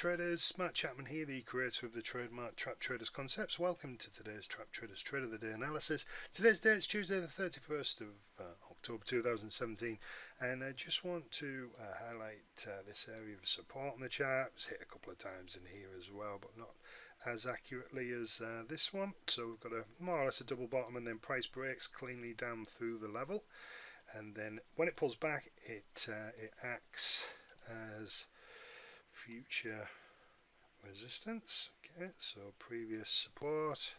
Traders, Matt Chapman here, the creator of the trademark Trap Traders concepts. Welcome to today's Trap Traders Trade of the Day analysis. Today's date is Tuesday the 31st of October 2017, and I just want to highlight this area of support on the chart. It's hit a couple of times in here as well, but not as accurately as this one. So we've got a more or less a double bottom, and then price breaks cleanly down through the level, and then when it pulls back, it acts as future resistance. Okay, so previous support,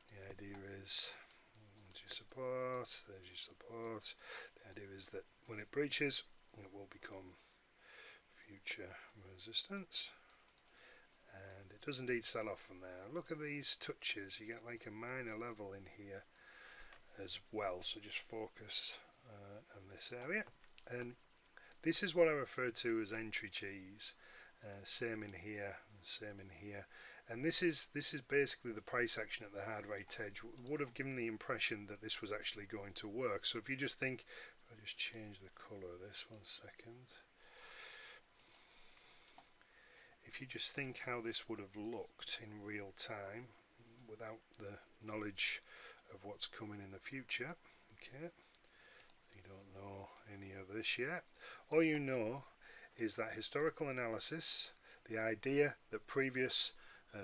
the idea is there's your support, there's your support. The idea is that when it breaches, it will become future resistance, and it does indeed sell off from there. Look at these touches, you get like a minor level in here as well, so just focus on this area, and this is what I refer to as entry cheese. Same in here, same in here, and this is basically the price action at the hard rate edge. Would have given the impression that this was actually going to work. So if you just think, I'll just change the color of this 1 second. If you just think how this would have looked in real time without the knowledge of what's coming in the future, okay, you don't know any of this yet. All you know is that historical analysis, the idea that previous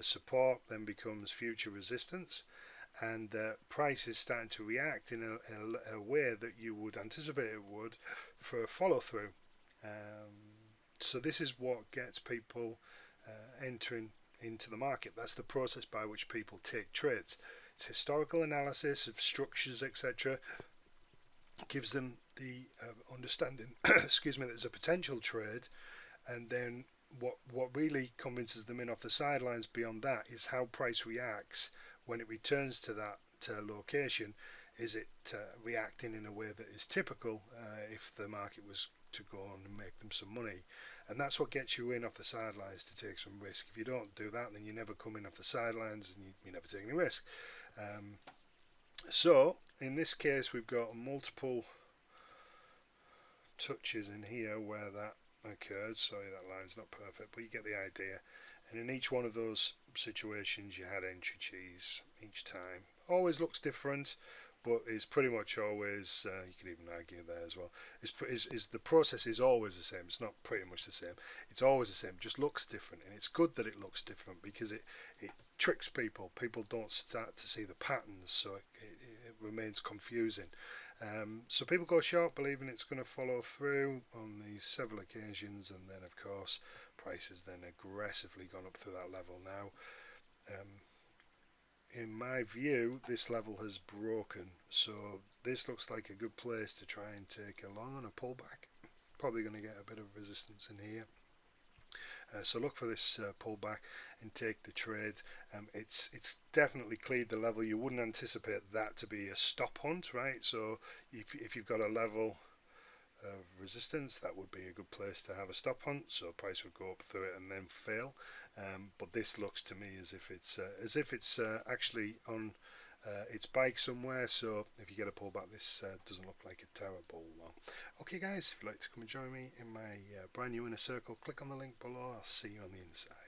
support then becomes future resistance, and price is starting to react in a way that you would anticipate it would for a follow-through. So this is what gets people entering into the market. That's the process by which people take trades. It's historical analysis of structures, etc. Gives them the understanding excuse me, there's a potential trade, and then what really convinces them in off the sidelines beyond that is how price reacts when it returns to that location. Is it reacting in a way that is typical if the market was to go on and make them some money? And that's what gets you in off the sidelines to take some risk. If you don't do that, then you never come in off the sidelines and you never take any risk. So in this case we've got multiple touches in here where that occurred. Sorry, that line's not perfect, but you get the idea. And in each one of those situations you had entry cheese each time. Always looks different, but it's pretty much always, you can even argue there as well, is the process is always the same. It's not pretty much the same, it's always the same, just looks different. And it's good that it looks different because it tricks people. People don't start to see the patterns, so it remains confusing. So people go short believing it's going to follow through on these several occasions, and then of course price has then aggressively gone up through that level. Now in my view this level has broken, so this looks like a good place to try and take a long on a pullback. Probably going to get a bit of resistance in here. So look for this pullback and take the trade. It's definitely cleared the level. You wouldn't anticipate that to be a stop hunt, right? So if you've got a level of resistance, that would be a good place to have a stop hunt. So price would go up through it and then fail. But this looks to me as if it's actually on its bike somewhere. So if you get a pullback, this doesn't look like a terrible one. Okay guys, if you'd like to come and join me in my brand new inner circle, click on the link below. I'll see you on the inside.